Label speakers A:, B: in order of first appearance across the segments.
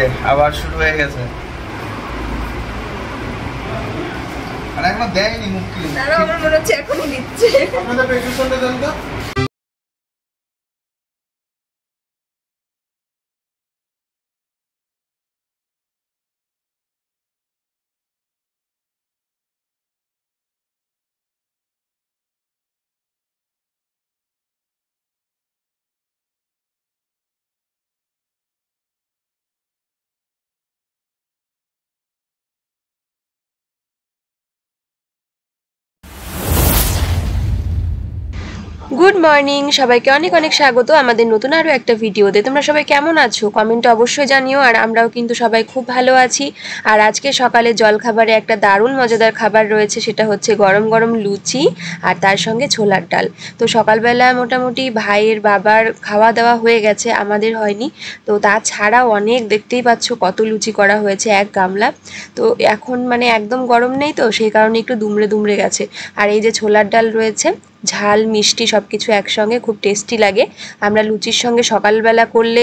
A: আবার শুরু হয়ে গেছে। আর এখনো দেয়নি মুক্তি।
B: দাঁড়াও, আমার মনে হচ্ছে এখনই দিচ্ছে।
A: আপনাদের প্রেসক্রিপশনটা দেন তো।
C: গুড মর্নিং, সবাইকে অনেক অনেক স্বাগত আমাদের নতুন আরও একটা ভিডিওতে। তোমরা সবাই কেমন আছো কমেন্টে অবশ্যই জানিও। আর আমরাও কিন্তু সবাই খুব ভালো আছি। আর আজকে সকালে জলখাবারে একটা দারুণ মজাদার খাবার রয়েছে, সেটা হচ্ছে গরম গরম লুচি আর তার সঙ্গে ছোলার ডাল। তো সকালবেলা মোটামুটি ভাইয়ের বাবার খাওয়া দাওয়া হয়ে গেছে, আমাদের হয়নি। তো তাছাড়াও অনেক, দেখতেই পাচ্ছ কত লুচি করা হয়েছে, এক গামলা। তো এখন মানে একদম গরম নেই, তো সেই কারণে একটু দুমড়ে দুমড়ে গেছে। আর এই যে ছোলার ডাল রয়েছে, ঝাল মিষ্টি সব কিছু একসঙ্গে, খুব টেস্টি লাগে। আমরা লুচির সঙ্গে সকালবেলা করলে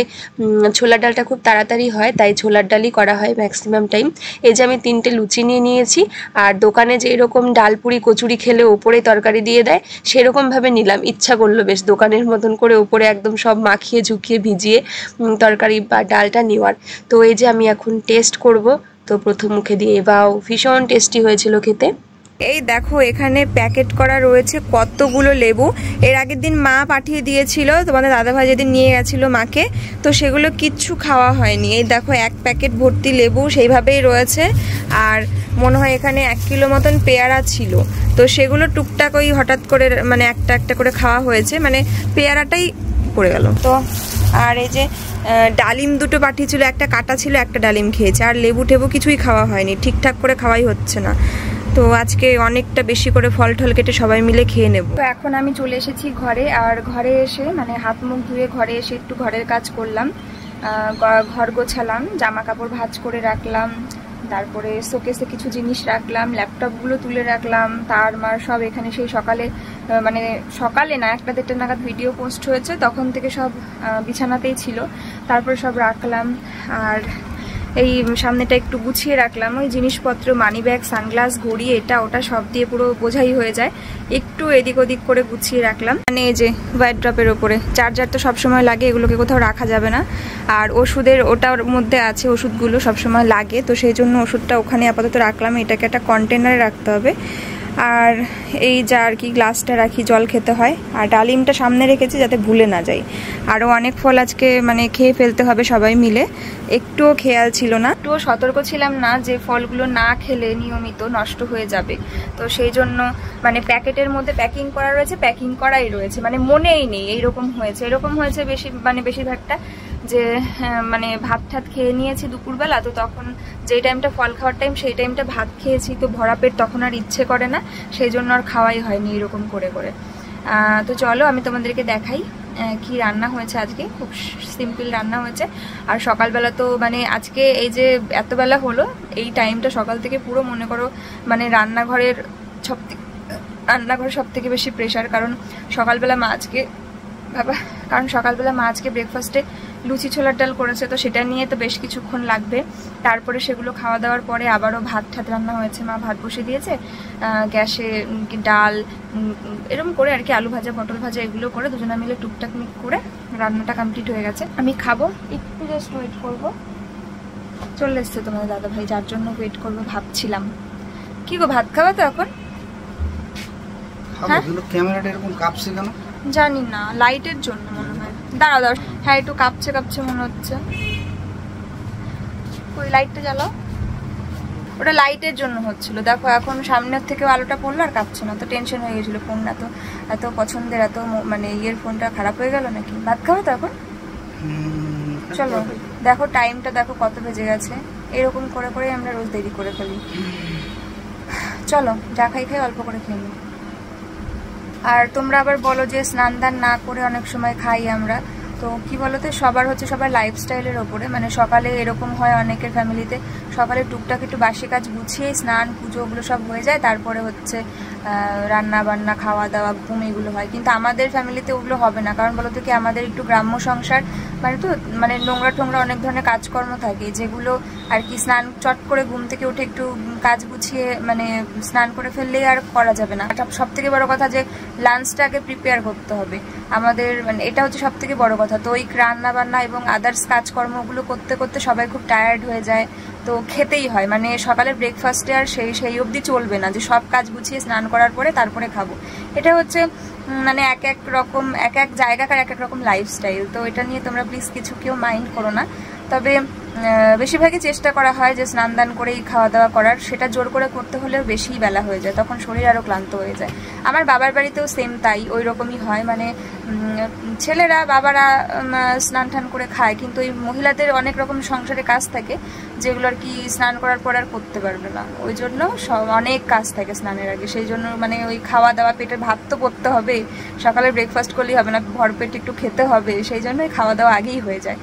C: ছোলার ডালটা খুব তাড়াতাড়ি হয়, তাই ছোলার ডালই করা হয় ম্যাক্সিমাম টাইম। এই যে আমি 3টে লুচি নিয়ে নিয়েছি, আর দোকানে যে এরকম ডালপুরি কচুরি খেলে ওপরে তরকারি দিয়ে দেয়, সেরকমভাবে নিলাম। ইচ্ছা করলো বেশ দোকানের মতন করে ওপরে একদম সব মাখিয়ে ঝুঁকিয়ে ভিজিয়ে তরকারি বা ডালটা নেওয়ার। তো এই যে আমি এখন টেস্ট করব। তো প্রথম মুখে দিয়ে বাও, ভীষণ টেস্টি হয়েছিল খেতে।
B: এই দেখো, এখানে প্যাকেট করা রয়েছে কতগুলো লেবু। এর আগের দিন মা পাঠিয়ে দিয়েছিল, তোমাদের দাদাভাই যেদিন নিয়ে গেছিলো মাকে, তো সেগুলো কিচ্ছু খাওয়া হয়নি। এই দেখো, এক প্যাকেট ভর্তি লেবু সেইভাবেই রয়েছে। আর মনে হয় এখানে 1 কিলো মতন পেয়ারা ছিল, তো সেগুলো টুকটাক ওই হঠাৎ করে মানে একটা একটা করে খাওয়া হয়েছে, মানে পেয়ারাটাই পড়ে গেল। তো আর এই যে ডালিম 2টো পাঠিয়েছিল, একটা কাটা ছিল, একটা ডালিম খেয়েছে। আর লেবু টেবু কিছুই খাওয়া হয়নি, ঠিকঠাক করে খাওয়াই হচ্ছে না। তো আজকে অনেকটা বেশি করে ফল টল কেটে সবাই মিলে খেয়ে নেব। তো এখন আমি চলে এসেছি ঘরে। আর ঘরে এসে মানে হাত মুখ ধুয়ে ঘরে এসে একটু ঘরের কাজ করলাম, ঘর গোছালাম, জামা কাপড় ভাঁজ করে রাখলাম, তারপরে শোকেসে কিছু জিনিস রাখলাম, ল্যাপটপগুলো তুলে রাখলাম, তার মার সব এখানে সেই সকালে মানে সকালে না 1টা-1:30 নাগাদ ভিডিও পোস্ট হয়েছে, তখন থেকে সব বিছানাতেই ছিল। তারপরে সব রাখলাম। আর এই সামনেটা একটু গুছিয়ে রাখলাম, ওই জিনিসপত্র মানি ব্যাগ, সানগ্লাস, ঘড়ি, এটা ওটা সব দিয়ে পুরো বোঝাই হয়ে যায়। একটু এদিক ওদিক করে গুছিয়ে রাখলাম। মানে এই যে ওয়াইড ড্রপের ওপরে চার্জার তো সবসময় লাগে, এগুলোকে কোথাও রাখা যাবে না। আর ওষুধের ওটার মধ্যে আছে, ওষুধগুলো সবসময় লাগে, তো সেই জন্য ওষুধটা ওখানে আপাতত রাখলাম। এটাকে একটা কন্টেনারে রাখতে হবে। আর এই যা আর কি গ্লাসটা রাখি, জল খেতে হয়। আর ডালিমটা সামনে রেখেছি যাতে ভুলে না যাই। আরও অনেক ফল আজকে মানে খেয়ে ফেলতে হবে সবাই মিলে, একটুও খেয়াল ছিল না, একটুও সতর্ক ছিলাম না যে ফলগুলো না খেলে নিয়মিত নষ্ট হয়ে যাবে। তো সেই জন্য মানে প্যাকেটের মধ্যে প্যাকিং করা রয়েছে, প্যাকিং করাই রয়েছে, মানে মনেই নেই এরকম হয়েছে বেশি, মানে বেশিরভাগটা যে মানে ভাত ঠাত খেয়ে নিয়েছি দুপুরবেলা, তো তখন যেই টাইমটা ফল খাওয়ার টাইম সেই টাইমটা ভাত খেয়েছি, তো ভরা পেট তখন আর ইচ্ছে করে না, সেই জন্য আর খাওয়াই হয়নি এরকম করে করে। তো চলো আমি তোমাদেরকে দেখাই কি রান্না হয়েছে আজকে। খুব সিম্পল রান্না হয়েছে। আর সকালবেলা তো মানে আজকে এই যে এতবেলা হলো, এই টাইমটা সকাল থেকে পুরো মনে করো মানে রান্নাঘরে সব থেকে বেশি প্রেশার। কারণ সকালবেলা মা আজকে ব্রেকফাস্টে লুচি ছোলার ডাল করেছে, তো সেটা নিয়ে তো বেশ কিছুক্ষণ লাগবে। তারপরে সেগুলো খাওয়া দাওয়ার পরে আবারও ভাত ঠাত রান্না হয়েছে, মা ভাত বসিয়ে দিয়েছে গ্যাসে, ডাল এরকম করে আর কি, আলু ভাজা, পটল ভাজা, এগুলো করে দুজনে মিলে টুকটাক মিক করে রান্নাটা কমপ্লিট হয়ে গেছে। আমি খাবো, একটু জাস্ট ওয়েট করবো। চলে এসছে তোমাদের দাদা ভাই, যার জন্য ওয়েট করবো ভাবছিলাম। কি গো, ভাত খাওয়া তো এখন?
A: হ্যাঁ, ক্যামেরাটা এরকম কাঁপছে কেন
B: জানি না, লাইটের জন্য মনে হয়। দাঁড়াও, হ্যাঁ একটু কাঁপছে মনে হচ্ছে। ওই লাইটটা জ্বালাও, ওটা লাইটের জন্য হচ্ছিল। দেখো এখন সামনের থেকেও আলোটা পড়লো আর কাঁপছে না, তো টেনশন হয়ে গেছিল। ফোন এত পছন্দের, এত মানে ইয়ের ফোনটা খারাপ হয়ে গেল নাকি? ভাত খাবো তো এখন? চলো দেখো টাইমটা, দেখো কত বেজে গেছে। এরকম করে করে আমরা রোজ দেরি করে ফেলি। চলো যা খাই অল্প করে খেয়ে নিই। আর তোমরা আবার বলো যে স্নান দান না করে অনেক সময় খাই আমরা, তো কি বলতো, সবার হচ্ছে সবার লাইফস্টাইলের ওপরে, মানে সকালে এরকম হয় অনেকের ফ্যামিলিতে, সকালে টুকটাক একটু বাসি কাজ গুছিয়ে স্নান পুজো ওগুলো সব হয়ে যায়, তারপরে হচ্ছে রান্না বান্না খাওয়া দাওয়া ঘুম এগুলো হয়। কিন্তু আমাদের ফ্যামিলিতে ওগুলো হবে না, কারণ বলতো কি আমাদের একটু গ্রাম্য সংসার, মানে নোংরা টোংরা অনেক ধরনের কাজকর্ম থাকে যেগুলো আর কি স্নান চট করে ঘুম থেকে উঠে একটু কাজ গুছিয়ে মানে স্নান করে ফেললেই আর করা যাবে না। সব থেকে বড় কথা যে লাঞ্চটা আগে প্রিপেয়ার করতে হবে আমাদের, মানে এটা হচ্ছে সব থেকে বড় কথা। তো ওই রান্না বান্না এবং আদার্স কাজকর্মগুলো করতে করতে সবাই খুব টায়ার্ড হয়ে যায়, তো খেতেই হয়, মানে সকালের ব্রেকফাস্টে আর সেই অবধি চলবে না যে সব কাজ গুছিয়ে স্নান করার পরে তারপরে খাবো। এটা হচ্ছে মানে এক এক জায়গাকার এক এক রকম লাইফস্টাইল। তো এটা নিয়ে তোমরা প্লিজ কিছু কেউ মাইন্ড করো না। তবে বেশিরভাগই চেষ্টা করা হয় যে স্নান দান করেই খাওয়া দাওয়া করার, সেটা জোর করে করতে হলেও বেশি বেলা হয়ে যায়, তখন শরীর আরও ক্লান্ত হয়ে যায়। আমার বাবার বাড়িতেও সেম তাই, ওই রকমই হয়, মানে ছেলেরা বাবারা স্নান টান করে খায়, কিন্তু ওই মহিলাদের অনেক রকম সংসারে কাজ থাকে যেগুলো আর কি স্নান করার পর আর করতে পারবে না, ওই জন্য অনেক কাজ থাকে স্নানের আগে। সেই জন্য মানে ওই খাওয়া দাওয়া, পেটের ভাত তো করতে হবে, সকালে ব্রেকফাস্ট করলেই হবে না, ভরপেট একটু খেতে হবে, সেই জন্যই খাওয়া দাওয়া আগেই হয়ে যায়।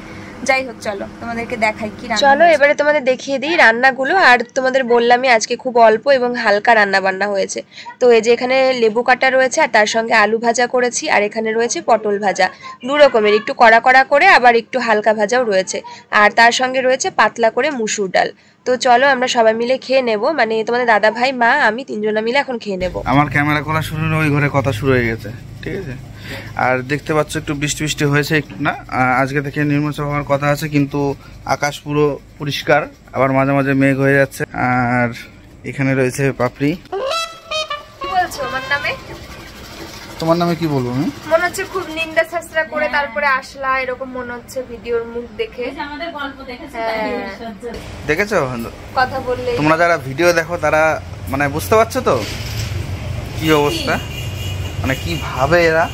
B: যাই হোক, চলো তোমাদেরকে দেখাই কি রান্না।
C: চলো এবারে তোমাদের দেখিয়ে দিই রান্নাগুলো। আর তোমাদের বললামই আজকে খুব অল্প এবং হালকা রান্না বান্না হয়েছে। তো এই যে এখানে লেবু কাটা রয়েছে, আর তার সঙ্গে আলু ভাজা করেছি, আর এখানে রয়েছে পটল ভাজা, দু রকমের, একটু কড়া কড়া করে আবার একটু হালকা ভাজাও রয়েছে, আর তার সঙ্গে রয়েছে পাতলা করে মুসুর ডাল। তো চলো আমরা সবাই মিলে খেয়ে নেব, মানে তোমাদের দাদা ভাই মা আমি তিনজনা মিলে এখন খেয়ে নেব।
A: আমার ক্যামেরা খোলা শুরু হলে ওই ঘরে কথা শুরু হয়ে গেছে, ঠিক আছে। আর দেখতে পাচ্ছ একটু বৃষ্টি বৃষ্টি হয়েছে একটু, না আজকে থেকে নিম্নচাপ হওয়ার কথা আছে, কিন্তু আকাশ পুরো পরিষ্কার, আবার মাঝে মাঝে মেঘ হয়ে যাচ্ছে। আর এখানে রয়েছে পাপড়ি।
B: কি বলছো আমার নামে?
A: তোমার নামে কি বলবো আমি?
B: মনে হচ্ছে খুব নিন্দা শাস্ত্রা করে তারপরে আসলা, এরকম মনে হচ্ছে ভিডিওর মুখ দেখে।
D: আমাদের গল্প
A: দেখেছো?
B: কথা বললে
A: তোমরা যারা ভিডিও দেখো তারা মানে বুঝতে পারছো তো কি অবস্থা, মানে কি ভাবে এরা।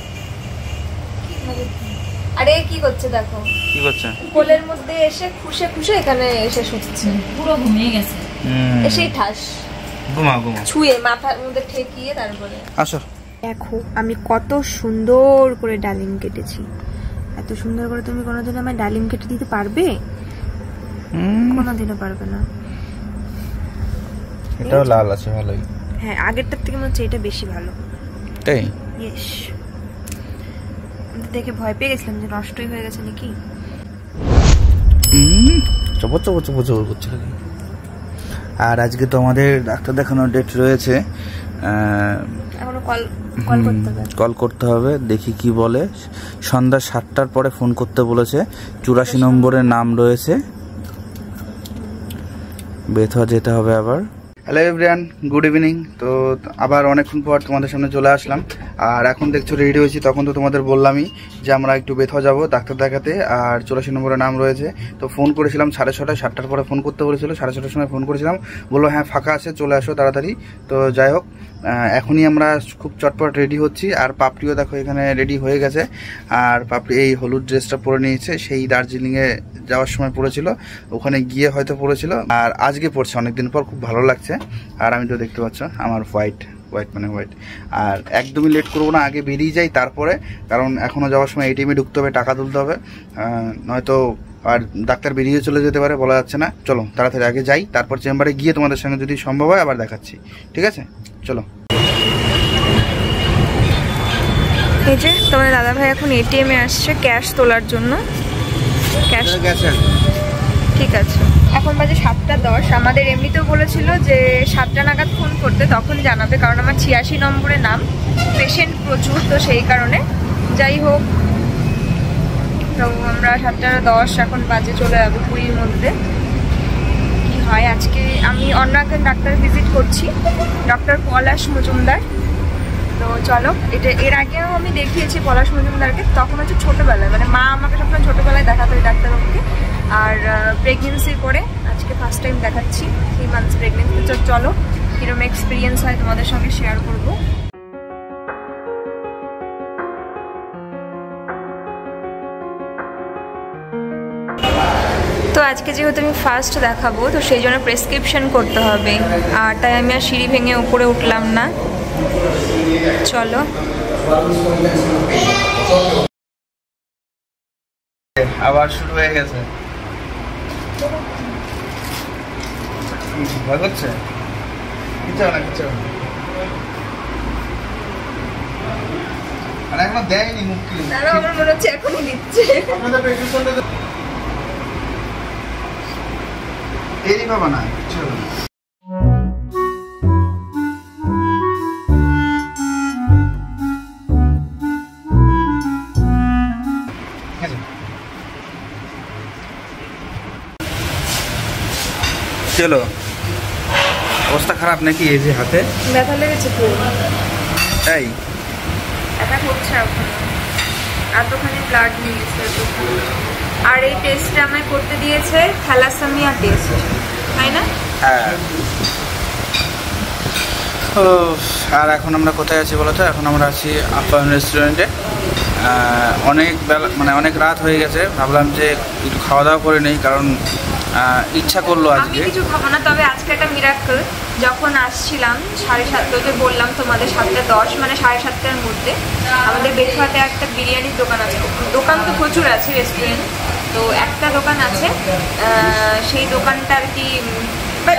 B: আরে কি করছে দেখো,
A: কি করছে?
B: কোলের মধ্যে এসে খুশে খুশে এখানে এসে শুচ্ছে,
D: পুরো ঘুমিয়ে গেছে,
B: এসেই ঠাস
A: ঘুমা ঘুমা
B: ছুঁয়ে মাথার মধ্যে ঠেকিয়ে তারপরে।
A: আসো
B: দেখো আমি কত সুন্দর করে ডালিম কেটেছি, এত সুন্দর করে তুমি কোনোদিন আমার ডালিম কেটে দিতে পারবে? কোনোদিনও পারবে না।
A: এটাও লাল আছে ভালোই।
B: হ্যাঁ, আগেরটার থেকে মনে হচ্ছে এটা বেশি ভালো।
A: তাই?
B: ইয়েস, দেখে ভয় পেয়ে গেছিলাম যে নষ্টই হয়ে গেছে নাকি।
A: চপর চপর চপর চপর করছে। আর আজকে তো আমাদের ডাক্তার দেখানোর ডেট রয়েছে,
B: এখনো কল করতে হবে, দেখি কি বলে। সন্ধ্যা 7টার পরে ফোন করতে বলেছে, 84 নম্বরের নাম রয়েছে, বেথুয়া যেতে হবে আবার। Hello everyone, good evening. তো আবার অনেকক্ষণ পর তোমাদের সামনে চলে আসলাম। আর এখন দেখছো রেডি হয়েছি, তখন তো তোমাদের বললামই যে আমরা একটু বেথুয়া যাবো ডাক্তার দেখাতে, আর 84 নম্বরের নাম রয়েছে। তো ফোন করেছিলাম 6:30, 7টার পরে ফোন করতে বলেছিল, 6:30 সময় ফোন করেছিলাম, বললো হ্যাঁ ফাঁকা আছে চলে আসো তাড়াতাড়ি। তো যাই হোক, এখনই আমরা খুব চটপট রেডি হচ্ছি। আর পাপড়িও দেখো এখানে রেডি হয়ে গেছে, আর পাপড়ি এই হলুদ ড্রেসটা পরে নিয়েছে, সেই দার্জিলিংয়ে যাওয়ার সময় পড়েছিল, ওখানে গিয়ে হয়তো পড়েছিল, আর আজকে পড়ছে অনেকদিন পর, খুব ভালো লাগছে। আর আমি তো দেখতে পাচ্ছ আমার হোয়াইট মানে হোয়াইট। আর একদমই লেট করবো না, আগে বেরিয়ে যাই তারপরে, কারণ এখনও যাওয়ার সময় এটিএমে ঢুকতে হবে, টাকা তুলতে হবে, নয়তো আর ডাক্তার বেরিয়ে চলে যেতে পারে, বলা যাচ্ছে না। চলো তাড়াতাড়ি আগে যাই, তারপর চেম্বারে গিয়ে তোমাদের সঙ্গে যদি সম্ভব হয় আবার দেখাচ্ছি, ঠিক আছে? চলো। এই যে তোমার দাদা ভাই এখন এটিএমে আসছে ক্যাশ তোলার জন্য। ক্যাশ
A: গেছে,
B: ঠিক আছে। এখন বাজে 7:10। আমাদের এমনিতেও বলেছিল যে 7টা নাগাদ ফোন করতে, তখন জানাবে, কারণ আমার 86 নম্বরে নাম, পেশেন্ট প্রচুর, তো সেই কারণে। যাই হোক, তো আমরা 7:10 এখন বাজে চলে যাবো পুরীর মধ্যে। কি হয় আজকে, আমি অন্য একজন ডাক্তার ভিজিট করছি, ডক্টর পলাশ মজুমদার। তো চলো, এটা এর আগেও আমি দেখিয়েছি পলাশ মজুমদারকে, তখন হচ্ছে ছোটোবেলায়, মানে মা আমাকে সবসময় ছোটোবেলায় দেখাতো এই ডাক্তারবাবুকে, আর প্রেগনেন্সির পরে আজকে ফার্স্ট টাইম দেখাচ্ছি, 3 মান্থস প্রেগনেন্সি। তো চলো কিরকম এক্সপিরিয়েন্স হয় তোমাদের সঙ্গে শেয়ার করবো। তো আজকে যেহেতু আমি ফার্স্ট দেখাবো, তো সেই জন্য প্রেসক্রিপশন করতে হবে, আর তাই আমি আর সিঁড়ি ভেঙে উপরে উঠলাম না। চলো।
A: আবার শুরু হয়ে গেছে। ভয় করছে? কিছু না, কিছু না। আর এখনো দেয়নি মুক্তি।
B: আমার মনে হচ্ছে এখনই দিচ্ছে।
A: দেরি পাবা না, কিছু হবে না। চলো, অবস্থা খারাপ নাকি? এই যে হাতে
B: ব্যথা লেগেছে তো,
A: তাই
B: ব্যথা করছে এখন, এতখানি ব্লাড নিয়ে গেছে। আর এই টেস্টটা আমায় করতে দিয়েছে থ্যালাসেমিয়া টেস্ট, তাই না?
A: হ্যাঁ। আর এখন আমরা কোথায় আছি বলো তো? এখন আমরা আছি আপ্যায়ন রেস্টুরেন্টে। অনেক বেলা, মানে অনেক রাত হয়ে গেছে, ভাবলাম যে একটু খাওয়া দাওয়া করে নেই, কারণ ইচ্ছা করলো
B: আমি
A: আজকে।
B: কিছু খাবো না, তবে আজকে একটা মিরাকল। যখন আসছিলাম 7:30, বললাম তোমাদের 7:10, মানে 7:30টার মধ্যে আমাদের বেথুয়াতে একটা বিরিয়ানির দোকান আছে। দোকান তো প্রচুর আছে, রেস্টুরেন্ট তো একটা দোকান আছে। সেই দোকানটা আর কি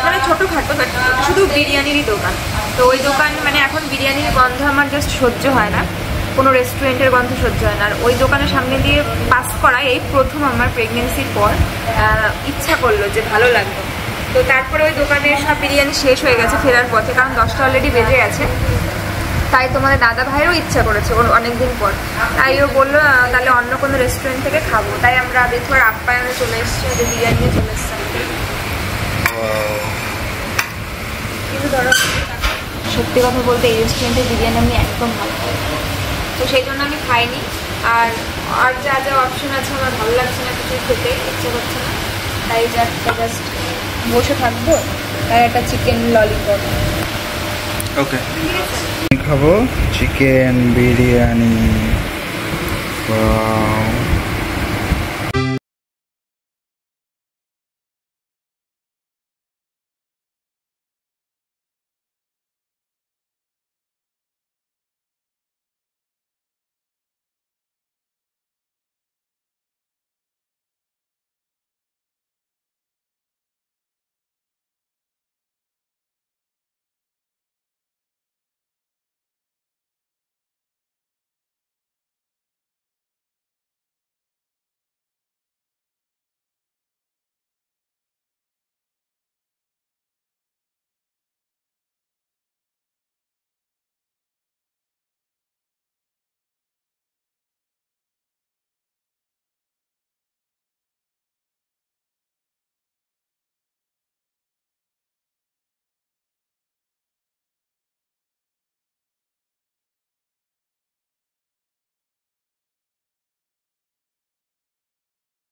B: মানে ছোটোখাটো, বাট শুধু বিরিয়ানিরই দোকান। তো ওই দোকান মানে এখন বিরিয়ানির গন্ধ আমার জাস্ট সহ্য হয় না, কোনো রেস্টুরেন্টের গন্ধ সহ্য হয় না। আর ওই দোকানের সামনে দিয়ে পাস করা এই প্রথম আমার প্রেগনেন্সির পর ইচ্ছা করলো যে ভালো লাগলো। তো তারপরে ওই দোকানের সব বিরিয়ানি শেষ হয়ে গেছে ফেরার পথে, কারণ 10টা অলরেডি বেজে গেছে। তাই তোমাদের দাদা ভাইয়েরও ইচ্ছা করেছে ওর অনেকদিন পর, তাই ও বললো তাহলে অন্য কোনো রেস্টুরেন্ট থেকে খাবো। তাই আমরা বেথুয়ার আপ্যায়নে চলে এসেছি, ওদের বিরিয়ানি নিয়ে চলে এসেছি। কিন্তু ধরো সত্যি কথা বলতে এই রেস্টুরেন্টের বিরিয়ানি আমি একদম ভালো পাই, তো সেই জন্য আমি খাইনি। আর আর যা যা অপশন আছে আমার ভালো লাগছে না, কিছু খেতে ইচ্ছে করছে না, তাই যে একটা জাস্ট বসে থাকবো, তাই একটা চিকেন ললিপপ।
A: ওকে, খাবো চিকেন বিরিয়ানি।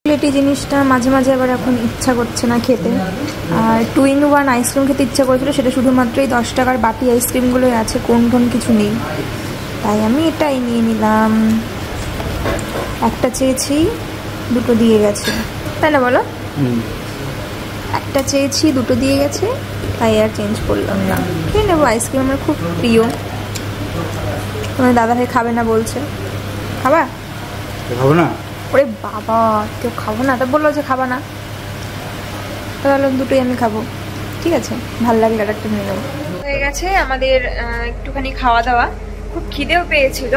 B: চকলেটি জিনিসটা মাঝে মাঝে আবার এখন ইচ্ছা করছে না খেতে। আর 2-in-1 আইসক্রিম খেতে ইচ্ছা করেছিল, সেটা শুধুমাত্র এই 10 টাকার বাটি আইসক্রিমগুলোই আছে, কোন কিছু নেই। তাই আমি এটাই নিয়ে নিলাম। একটা চেয়েছি, দুটো দিয়ে গেছে, তাই না বলো? একটা চেয়েছি, দুটো দিয়ে গেছে, তাই আর চেঞ্জ করলাম না। খেয়ে নেবো, আইসক্রিম আমার খুব প্রিয়। তোমার দাদা ভাই খাবে না বলছে, খাবা?
A: খাবো না।
B: ওরে বাবা, কেউ খাবো না তা বললো যে খাবা না, তাহলে দুটোই আমি খাবো, ঠিক আছে? ভাল লাগলে আর একটা নিয়ে নেবো। হয়ে গেছে আমাদের একটুখানি খাওয়া দাওয়া, খুব খিদেও পেয়েছিল।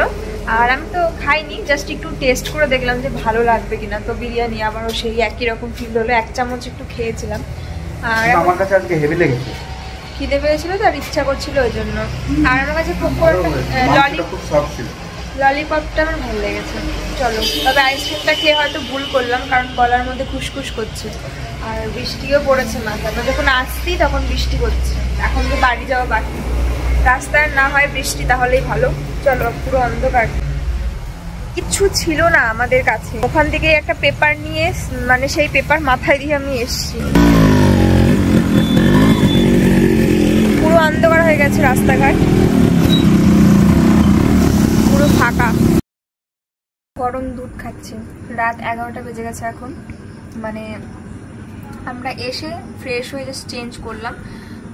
B: আর আমি তো খাইনি, জাস্ট একটু টেস্ট করে দেখলাম যে ভালো লাগবে কিনা। তো বিরিয়ানি আবারও সেই একই রকম ফিল হলো, 1 চামচ একটু খেয়েছিলাম। আর
A: আমার কাছে আজকে হেভি লেগেছে,
B: খিদে পেয়েছিল তো আর ইচ্ছা করছিল ওই জন্য। আর আমার কাছে ললিপপটা আমার ভালো লেগেছে। চলো, তবে আইসক্রিমটা খেয়ে হয়তো ভুল করলাম, কারণ গলার মধ্যে খুশখুশ করছে। আর বৃষ্টিও পড়েছে মাথায়, যখন আসছি তখন বৃষ্টি করছে। এখন তো বাড়ি যাওয়া বাকি, রাস্তায় না হয় বৃষ্টি তাহলেই ভালো। চলো, পুরো অন্ধকার, কিচ্ছু ছিল না আমাদের কাছে। ওখান থেকে একটা পেপার নিয়ে, মানে সেই পেপার মাথায় দিয়ে আমি এসছি। পুরো অন্ধকার হয়ে গেছে রাস্তাঘাট, পুরো ফাঁকা। গরম দুধ খাচ্ছি, রাত 11টা বেজে গেছে এখন। মানে আমরা এসে ফ্রেশ হয়ে জাস্ট চেঞ্জ করলাম,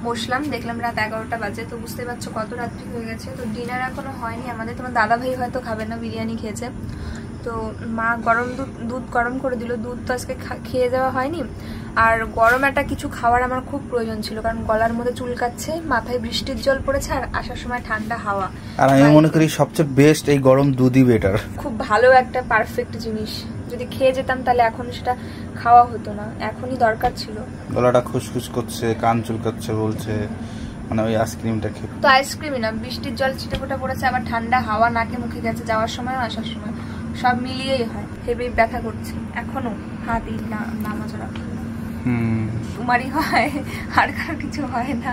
B: বসলাম, দেখলাম রাত 11টা বাজে। তো বুঝতে পারছো কত রাত্রি হয়ে গেছে। তো ডিনার এখনো হয়নি আমাদের। তোমার দাদা ভাই হয়তো খাবে না, বিরিয়ানি খেয়েছে। তো মা দুধ গরম করে দিল। দুধ তো আজকে খেয়ে যাওয়া হয়নি, আর গরম একটা কিছু খাওয়ার আমার খুব প্রয়োজন ছিল, কারণ গলার মধ্যে চুলকাচ্ছে, মাথায় বৃষ্টির জল পড়েছে, আর আসার সময় ঠান্ডা হাওয়া।
A: আর আমি মনে করি সবচেয়ে বেস্ট এই গরম দুধই বেটার।
B: খুব ভালো একটা পারফেক্ট জিনিস, যদি খেয়ে যেতাম তাহলে এখন সেটা খাওয়া হতো না, এখনই দরকার ছিল।
A: গলাটা খুশখুশ করছে, কান চুলকাচ্ছে বলছে, মানে ওই আইসক্রিমটা খেয়ে।
B: তো আইসক্রিমই না, বৃষ্টির জল ছিটেফোঁটা পড়েছে, আবার ঠান্ডা হাওয়া নাকে মুখে গেছে যাওয়ার সময় আসার সময়, সব মিলিয়েই হয়। হেভি ব্যথা করছে এখনো, হাতই নামাচড়া তোমারই হয়, আর কারো কিছু হয় না।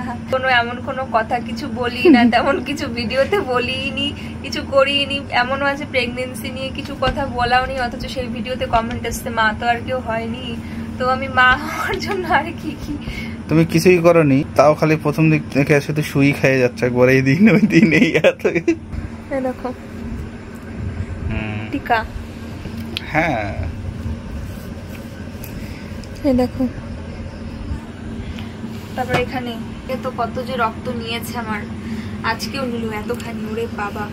B: এমন কোনো কথা কিছু বলি না, তেমন কিছু ভিডিওতে বলিনি, কিছু করিনি। এমনও আছে প্রেগনেন্সি নিয়ে কিছু কথা বলাও নি, অথচ সেই ভিডিওতে কমেন্ট আসছে মা তো আর কেউ হয়নি। তো আমি মা হওয়ার জন্য আর কি
A: তুমি কিছুই করনি, তাও খালি প্রথম দিক থেকে শুধু সুই খেয়ে যাচ্ছে, একবার এই দিন ওই দিন এই এত।
B: দেখো টিকা,
A: হ্যাঁ
B: দেখো। তারপর এখানে তো কত যে রক্ত নিয়েছে আমার, আজকেও নিল এতখানি, ওরে বাবা।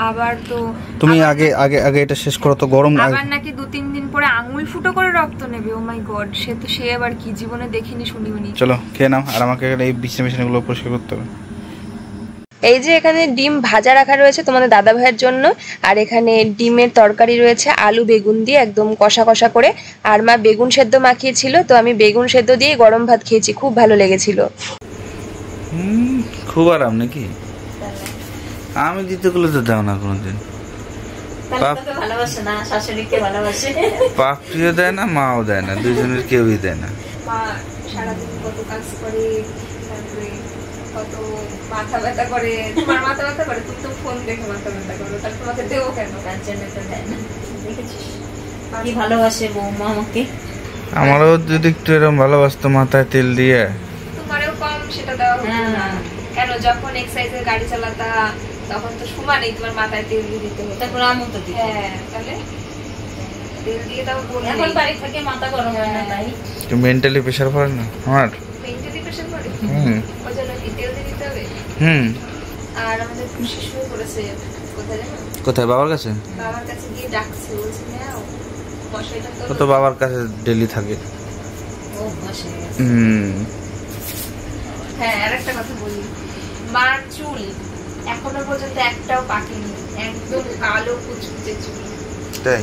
B: আবার তো
A: তুমি আগে আগে আগে এটা শেষ করো তো, গরম।
B: আবার নাকি 2-3 দিন পরে আঙুল ফুটো করে রক্ত নেবে। ও মাই গড, সে আবার কি, জীবনে দেখিনি শুনিওনি।
A: চলো খেয়ে নাও, আর আমাকে এই বিছানা গুলো পরিষ্কার করতে হবে।
C: এই যে এখানে ডিম ভাজা রাখা রয়েছে তোমাদের দাদা ভাইয়ের জন্য, আর এখানে ডিমের তরকারি রয়েছে আলু বেগুন দিয়ে একদম কষা কষা করে, আর মা বেগুন সেদ্ধ মাখিয়েছিল, তো আমি বেগুন সেদ্ধ দিয়ে গরম ভাত খেয়েছি, খুব ভালো লেগেছিল।
A: খুব আরাম নাকি? আমি দিতে গুলো তো দাও না কোনোদিন। পাপড়িও দেয় না, মাও দেয় না, দুজনের কেউই দেয় না।
B: মা সারাদিন কত কাজ করে, তারপরে কত মাথা ব্যথা করে। তোমার মাথা ব্যথা করে, তুমি তো ফোন দেখে মাথা ব্যথা করো, তার তোমাকে দেবো কেন? তার জন্য তো দেয় না। দেখেছিস কি ভালোবাসে বৌমা আমাকে।
A: আমারও যদি একটু এরকম ভালোবাসতো মাথায় তেল দিয়ে।
B: তোমারও কম সেটা দেওয়া হতো না কেন? যখন এক্সারসাইজের গাড়ি চালাতা তখন তো সমানেই তোমার মাথায় তেল দিয়ে দিতে হতো। তারপর আমি তো দিই। হ্যাঁ, তাহলে তেল দিয়ে দাও বলে। এখন বাড়ি থেকে মাথা গরম হয় না, তাই
A: একটু মেন্টালি প্রেসার পড়ে না আমার?
B: মেন্টালি প্রেসার পড়ে। ওই জন্য কি তেল দিয়ে দিতে হবে? আর আমাদের খুশি শুয়ে পড়েছে কোথায় জানো?
A: কোথায়? বাবার কাছে।
B: বাবার কাছে গিয়ে ডাকছে, বলছে নাও মশাইটা তো।
A: ও তো বাবার কাছে ডেইলি থাকে।
B: ও মশাই। হ্যাঁ, আর একটা কথা বলি, মার চুল এখনো পর্যন্ত একটাও পাকেনি, একদম কালো কুচকুচে চুল,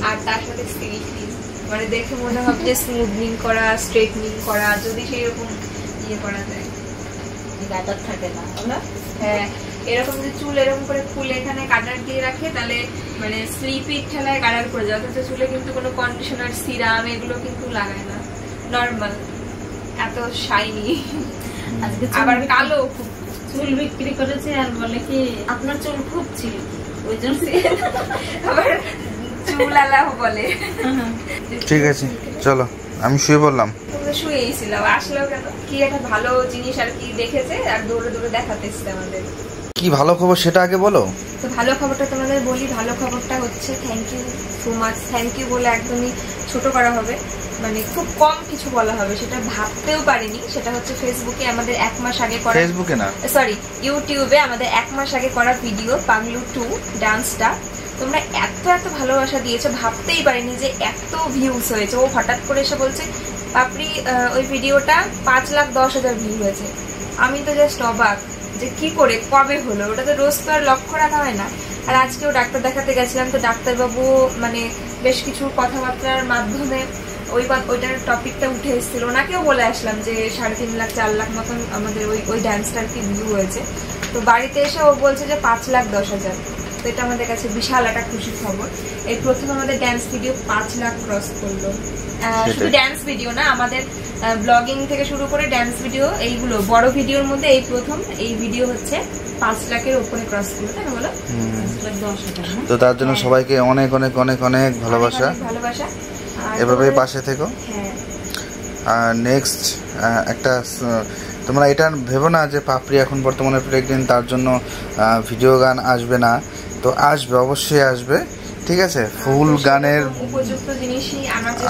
B: আর তার সাথে সিল্কি, মানে দেখে মনে হবে যে স্মুথনিং করা, স্ট্রেটনিং করা, যদি সেরকম ইয়ে করা যায়, গাটার থাকে না। হ্যাঁ, এরকম যে চুল এরকম করে খুলে এখানে কাটার দিয়ে রাখে, তাহলে মানে স্লিপি ঠেলায় কাটার করে যায়, অথচ চুলে কিন্তু কোনো কন্ডিশনার, সিরাম এগুলো কিন্তু লাগায় না, নর্মাল, এত শাইনি। আজকে আবার কালো খুব চুল বিক্রি করেছে, আর বলে কি আপনার চুল খুব ছিল, ওই জন্য আবার চুল আলাও বলে।
A: ঠিক আছে চলো, আমি শুয়ে পড়লাম।
B: শুয়েই ছিলাম, আসলেও কেন কি একটা ভালো জিনিস আর কি দেখেছে, আর দৌড়ে দৌড়ে দেখাতে এসছে আমাদের।
A: কি ভালো খবর সেটা আগে বলো।
B: তো ভালো খবরটা তোমাদের বলি, ভালো খবরটা হচ্ছে thank you so much. Thank you বলে একদমই ছোট করা হবে, মানে খুব কম কিছু বলা হবে, সেটা ভাবতেও পারিনি। সেটা হচ্ছে ফেসবুকে আমাদের 1 মাস আগে করা,
A: ফেসবুকে না
B: সরি ইউটিউবে আমাদের 1 মাস আগে করা ভিডিও পাগলু 2 ডান্সটা তোমরা এত এত ভালোবাসা দিয়েছো, ভাবতেই পারিনি যে এত ভিউজ হয়েছে। ও হঠাৎ করে এসে বলছে পাপড়ি ওই ভিডিওটা 5,10,000 ভিউ হয়েছে। আমি তো জাস্ট অবাক যে কি করে, কবে হলো, ওটা তো রোজ তো আর লক্ষ্য রাখা হয় না। আর আজকেও ডাক্তার দেখাতে গেছিলাম, তো ডাক্তারবাবু মানে বেশ কিছু কথাবার্তার মাধ্যমে ওইটার টপিকটা উঠে এসেছিল, ওনাকেও বলে আসলাম যে 3.5 লাখ 4 লাখ মতন আমাদের ওই ডান্সটার কি ভিউ হয়েছে। তো বাড়িতে এসে ও বলছে যে 5,10,000। তো এটা আমাদের কাছে বিশাল একটা খুশির খবর। এই প্রথম আমাদের ডান্স ভিডিও 5 লাখ ক্রস করলো। শুধু ডান্স ভিডিও না, আমাদের ব্লগিং থেকে শুরু করে ডান্স ভিডিও, এইগুলো বড় ভিডিওর মধ্যে এই প্রথম এই ভিডিও হচ্ছে 5 লাখের উপরে ক্রস করলো, তাই না বলো? 5,10,000।
A: তো তার জন্য সবাইকে অনেক অনেক অনেক অনেক ভালোবাসা,
B: ভালোবাসা,
A: এভাবেই পাশে থেকো। আর নেক্সট একটা তোমরা এটা ভেবো না যে পাপড়ি এখন বর্তমানে প্রেগনেন্ট, তার জন্য ভিডিও গান আসবে না। তো আসবে, অবশ্যই আসবে, ঠিক আছে। ফুল গানের
B: উপযুক্ত জিনিসই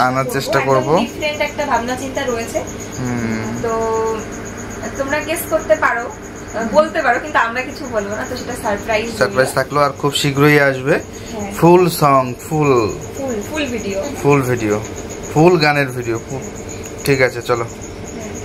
A: আনার চেষ্টা করব।
B: ডিফারেন্ট একটা ভাবনা চিন্তা রয়েছে, তো তোমরা গেস করতে পারো বলতে পারো, কিন্তু আমরা কিছু বলবো না, তো সেটা
A: সারপ্রাইজ থাকলো। আর খুব শীঘ্রই আসবে ফুল সং, ফুল
B: ভিডিও,
A: ফুল গানের ভিডিও। ঠিক আছে, চলো।